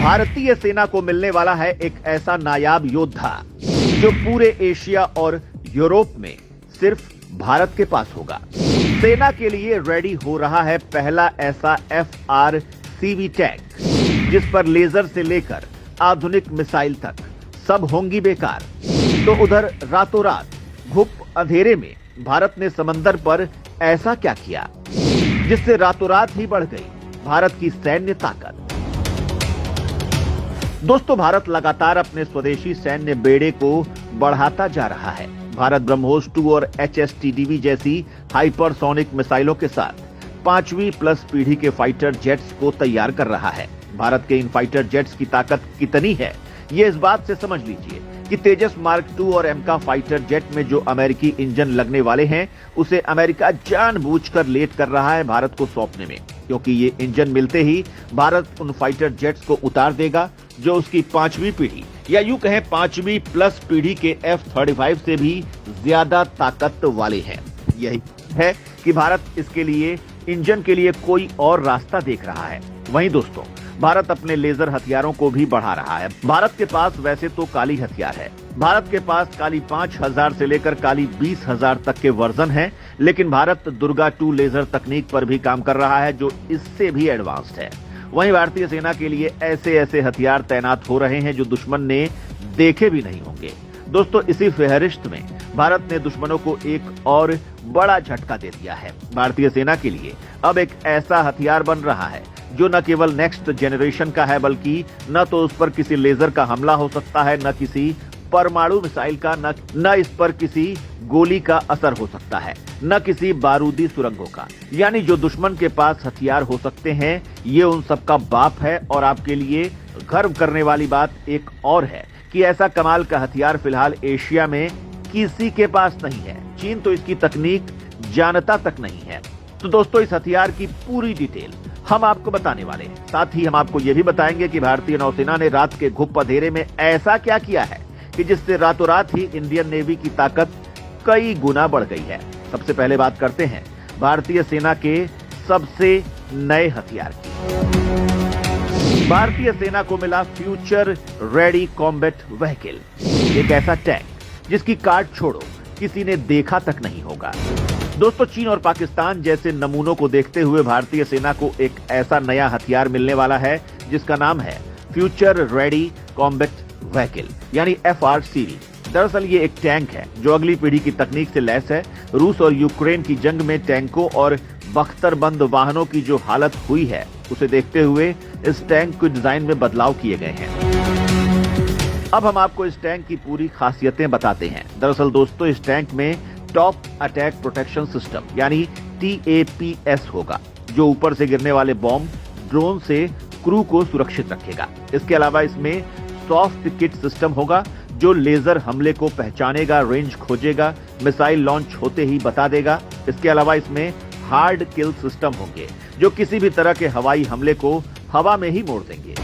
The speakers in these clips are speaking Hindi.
भारतीय सेना को मिलने वाला है एक ऐसा नायाब योद्धा जो पूरे एशिया और यूरोप में सिर्फ भारत के पास होगा। सेना के लिए रेडी हो रहा है पहला ऐसा FRCV टैंक जिस पर लेजर से लेकर आधुनिक मिसाइल तक सब होंगी बेकार। तो उधर रातों रात घुप अंधेरे में भारत ने समंदर पर ऐसा क्या किया जिससे रातों रात ही बढ़ गई भारत की सैन्य ताकत। दोस्तों, भारत लगातार अपने स्वदेशी सैन्य बेड़े को बढ़ाता जा रहा है। भारत ब्रह्मोस 2 और HSTDV जैसी हाइपरसोनिक मिसाइलों के साथ 5वीं प्लस पीढ़ी के फाइटर जेट्स को तैयार कर रहा है। भारत के इन फाइटर जेट्स की ताकत कितनी है, ये इस बात से समझ लीजिए कि तेजस मार्क 2 और एमका फाइटर जेट में जो अमेरिकी इंजन लगने वाले हैं, उसे अमेरिका जानबूझकर लेट कर रहा है भारत को सौंपने में, क्योंकि ये इंजन मिलते ही भारत उन फाइटर जेट्स को उतार देगा जो उसकी 5वीं पीढ़ी या यूं कहें 5वीं प्लस पीढ़ी के F-35 से भी ज्यादा ताकत वाले हैं। यही है कि भारत इसके लिए इंजन के लिए कोई और रास्ता देख रहा है। वहीं दोस्तों, भारत अपने लेजर हथियारों को भी बढ़ा रहा है। भारत के पास वैसे तो काली हथियार है, भारत के पास काली 5000 से लेकर काली 20000 तक के वर्जन हैं, लेकिन भारत दुर्गा 2 लेजर तकनीक पर भी काम कर रहा है जो इससे भी एडवांस्ड है। वहीं भारतीय सेना के लिए ऐसे ऐसे हथियार तैनात हो रहे हैं जो दुश्मन ने देखे भी नहीं होंगे। दोस्तों, इसी फेहरिस्त में भारत ने दुश्मनों को एक और बड़ा झटका दे दिया है। भारतीय सेना के लिए अब एक ऐसा हथियार बन रहा है जो न केवल नेक्स्ट जनरेशन का है, बल्कि न तो उस पर किसी लेजर का हमला हो सकता है, न किसी परमाणु मिसाइल का, न इस पर किसी गोली का असर हो सकता है, न किसी बारूदी सुरंगों का। यानी जो दुश्मन के पास हथियार हो सकते हैं, ये उन सबका बाप है। और आपके लिए गर्व करने वाली बात एक और है कि ऐसा कमाल का हथियार फिलहाल एशिया में किसी के पास नहीं है। चीन तो इसकी तकनीक जानता तक नहीं है। तो दोस्तों, इस हथियार की पूरी डिटेल हम आपको बताने वाले हैं। साथ ही हम आपको यह भी बताएंगे कि भारतीय नौसेना ने रात के घुप अंधेरे में ऐसा क्या किया है कि जिससे रातों रात ही इंडियन नेवी की ताकत कई गुना बढ़ गई है। सबसे पहले बात करते हैं भारतीय सेना के सबसे नए हथियार की। भारतीय सेना को मिला फ्यूचर रेडी कॉम्बैट व्हीकल, एक ऐसा टैंक जिसकी काट छोड़ो किसी ने देखा तक नहीं होगा। दोस्तों, चीन और पाकिस्तान जैसे नमूनों को देखते हुए भारतीय सेना को एक ऐसा नया हथियार मिलने वाला है जिसका नाम है फ्यूचर रेडी कॉम्बैट व्हीकल यानी FRCV। दरअसल ये एक टैंक है जो अगली पीढ़ी की तकनीक से लैस है। रूस और यूक्रेन की जंग में टैंकों और बख्तरबंद वाहनों की जो हालत हुई है, उसे देखते हुए इस टैंक के डिजाइन में बदलाव किए गए हैं। अब हम आपको इस टैंक की पूरी खासियतें बताते हैं। दरअसल दोस्तों, इस टैंक में टॉप अटैक प्रोटेक्शन सिस्टम यानी TAPS होगा, जो ऊपर से गिरने वाले बॉम्ब ड्रोन से क्रू को सुरक्षित रखेगा। इसके अलावा इसमें सॉफ्ट किट सिस्टम होगा जो लेजर हमले को पहचानेगा, रेंज खोजेगा, मिसाइल लॉन्च होते ही बता देगा। इसके अलावा इसमें हार्ड किल सिस्टम होंगे जो किसी भी तरह के हवाई हमले को हवा में ही मोड़ देंगे।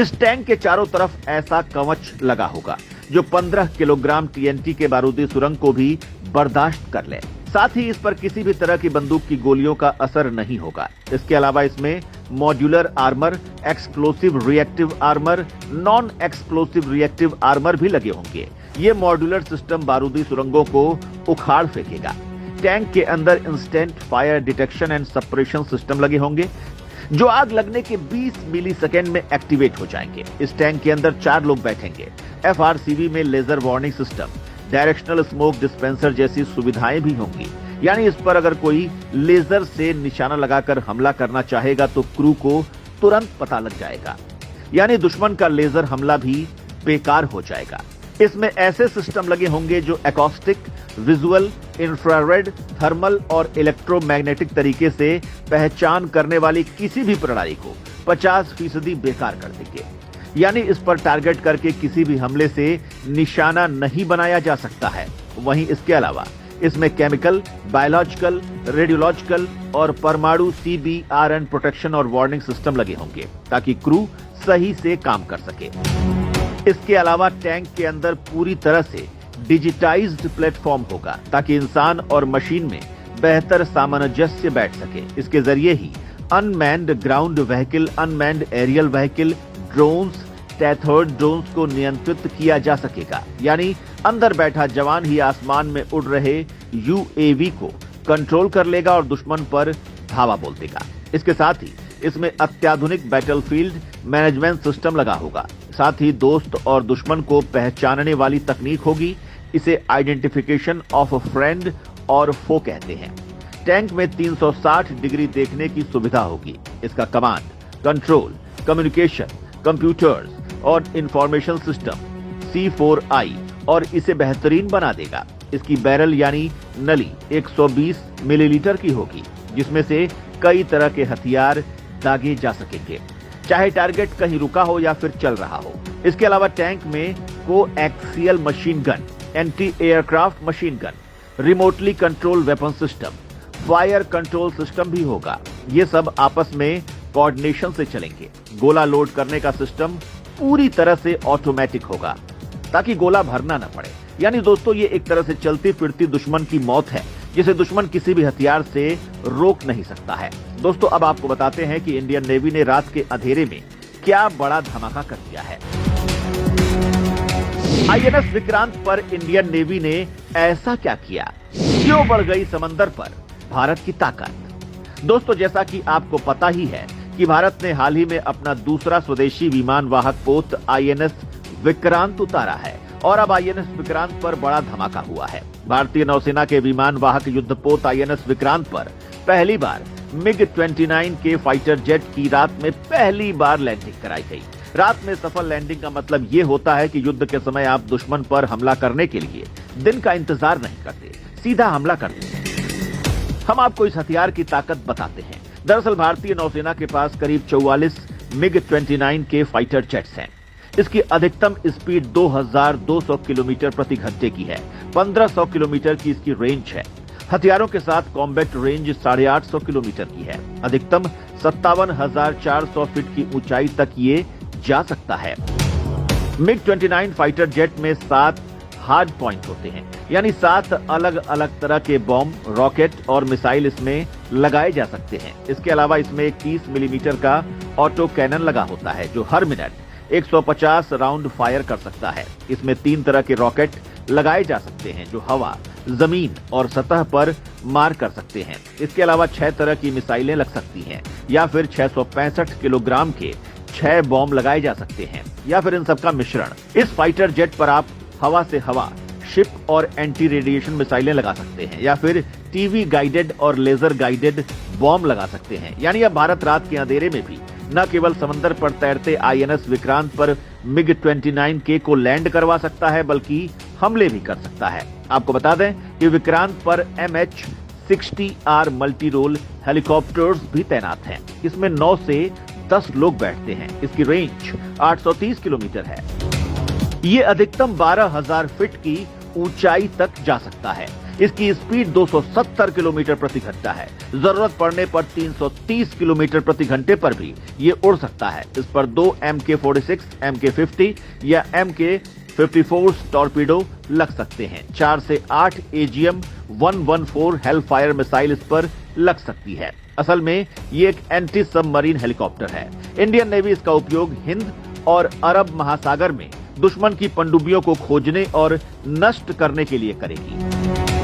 इस टैंक के चारों तरफ ऐसा कवच लगा होगा जो 15 किलोग्राम TNT के बारूदी सुरंग को भी बर्दाश्त कर ले। साथ ही इस पर किसी भी तरह की बंदूक की गोलियों का असर नहीं होगा। इसके अलावा इसमें modular armour, explosive reactive armour, non explosive reactive armour भी लगे होंगे। ये मॉड्यूलर सिस्टम बारूदी सुरंगों को उखाड़ फेंकेगा। टैंक के अंदर instant fire detection and suppression system लगे होंगे जो आग लगने के 20 मिलीसेकेंड में एक्टिवेट हो जाएंगे। इस टैंक के अंदर 4 लोग बैठेंगे। FRCV में laser warning system, directional smoke dispenser जैसी सुविधाएं भी होंगी। यानी इस पर अगर कोई लेजर से निशाना लगाकर हमला करना चाहेगा तो क्रू को तुरंत पता लग जाएगा, यानी दुश्मन का लेजर हमला भी बेकार हो जाएगा। इसमें ऐसे सिस्टम लगे होंगे जो एकॉस्टिक, विजुअल, इंफ्रारेड, थर्मल और इलेक्ट्रोमैग्नेटिक तरीके से पहचान करने वाली किसी भी प्रणाली को 50% बेकार कर देंगे। यानी इस पर टारगेट करके किसी भी हमले से निशाना नहीं बनाया जा सकता है। वहीं इसके अलावा इसमें केमिकल, बायोलॉजिकल, रेडियोलॉजिकल और परमाणु CBRN प्रोटेक्शन और वार्निंग सिस्टम लगे होंगे ताकि क्रू सही से काम कर सके। इसके अलावा टैंक के अंदर पूरी तरह से डिजिटाइज्ड प्लेटफॉर्म होगा ताकि इंसान और मशीन में बेहतर सामंजस्य बैठ सके। इसके जरिए ही unmanned ground vehicle, unmanned aerial vehicle, drones, tethered drones को नियंत्रित किया जा सकेगा। यानी अंदर बैठा जवान ही आसमान में उड़ रहे यूएवी को कंट्रोल कर लेगा और दुश्मन पर धावा बोल देगा। इसके साथ ही इसमें अत्याधुनिक बैटलफील्ड मैनेजमेंट सिस्टम लगा होगा। साथ ही दोस्त और दुश्मन को पहचानने वाली तकनीक होगी। इसे आइडेंटिफिकेशन ऑफ फ्रेंड और फो कहते हैं। टैंक में 360 डिग्री देखने की सुविधा होगी। इसका कमांड, कंट्रोल, कम्युनिकेशन, कंप्यूटर्स और इंफॉर्मेशन सिस्टम C4I और इसे बेहतरीन बना देगा। इसकी बैरल यानी नली 120 मिलीलीटर की होगी, जिसमें से कई तरह के हथियार दागे जा सकेंगे, चाहे टारगेट कहीं रुका हो या फिर चल रहा हो। इसके अलावा टैंक में coaxial machine gun, anti aircraft machine gun, remotely control weapon system, fire control system भी होगा। ये सब आपस में कोऑर्डिनेशन से चलेंगे। गोला लोड करने का सिस्टम पूरी तरह से ऑटोमेटिक होगा ताकि गोला भरना न पड़े। यानी दोस्तों, ये एक तरह से चलती फिरती दुश्मन की मौत है, जिसे दुश्मन किसी भी हथियार से रोक नहीं सकता है। दोस्तों, अब आपको बताते हैं कि इंडियन नेवी ने रात के अंधेरे में क्या बड़ा धमाका कर दिया है। INS विक्रांत पर इंडियन नेवी ने ऐसा क्या किया, क्यों बढ़ गई समंदर पर भारत की ताकत। दोस्तों, जैसा कि आपको पता ही है कि भारत ने हाल ही में अपना दूसरा स्वदेशी विमान वाहक पोत INS विक्रांत उतारा है और अब INS विक्रांत पर बड़ा धमाका हुआ है। भारतीय नौसेना के विमान वाहक युद्धपोत INS विक्रांत पर पहली बार MiG-29 के फाइटर जेट की रात में पहली बार लैंडिंग कराई गई। रात में सफल लैंडिंग का मतलब ये होता है कि युद्ध के समय आप दुश्मन पर हमला करने के लिए दिन का इंतजार नहीं करते, सीधा हमला करते हैं। हम आपको इस हथियार की ताकत बताते हैं। दरअसल भारतीय नौसेना के पास करीब 44 MiG-29 के फाइटर जेट्स हैं। इसकी अधिकतम स्पीड 2200 किलोमीटर प्रति घंटे की है। 1500 किलोमीटर की इसकी रेंज है। हथियारों के साथ कॉम्बैट रेंज 850 किलोमीटर की है। अधिकतम 57,400 फीट की ऊंचाई तक ये जा सकता है। MiG-29 फाइटर जेट में 7 हार्ड पॉइंट होते हैं, यानी 7 अलग अलग तरह के बॉम्ब, रॉकेट और मिसाइल इसमें लगाए जा सकते हैं। इसके अलावा इसमें एक 30 मिलीमीटर का ऑटो कैनन लगा होता है, जो हर मिनट 150 राउंड फायर कर सकता है। इसमें 3 तरह के रॉकेट लगाए जा सकते हैं, जो हवा, जमीन और सतह पर मार कर सकते हैं। इसके अलावा 6 तरह की मिसाइलें लग सकती हैं, या फिर 665 किलोग्राम के 6 बॉम्ब लगाए जा सकते हैं, या फिर इन सबका मिश्रण। इस फाइटर जेट पर आप हवा से हवा, शिप और एंटी रेडिएशन मिसाइलें लगा सकते हैं, या फिर टीवी गाइडेड और लेजर गाइडेड बॉम्ब लगा सकते हैं। यानी अब भारत रात के अंधेरे में भी न केवल समंदर पर तैरते INS विक्रांत पर MiG-29K को लैंड करवा सकता है, बल्कि हमले भी कर सकता है। आपको बता दें कि विक्रांत पर MH-60R मल्टी रोल हेलीकॉप्टर्स भी तैनात हैं। इसमें 9 से 10 लोग बैठते हैं। इसकी रेंज 830 किलोमीटर है। ये अधिकतम 12,000 फीट की ऊंचाई तक जा सकता है। इसकी स्पीड 270 किलोमीटर प्रति घंटा है। जरूरत पड़ने पर 330 किलोमीटर प्रति घंटे पर भी ये उड़ सकता है। इस पर 2 MK-46, MK-50 या MK-54 टॉर्पीडो लग सकते हैं। 4 से 8 AGM-114 हेलफायर मिसाइल इस पर लग सकती है। असल में ये एक एंटी सबमरीन हेलीकॉप्टर है। इंडियन नेवी इसका उपयोग हिंद और अरब महासागर में दुश्मन की पनडुब्बियों को खोजने और नष्ट करने के लिए करेगी।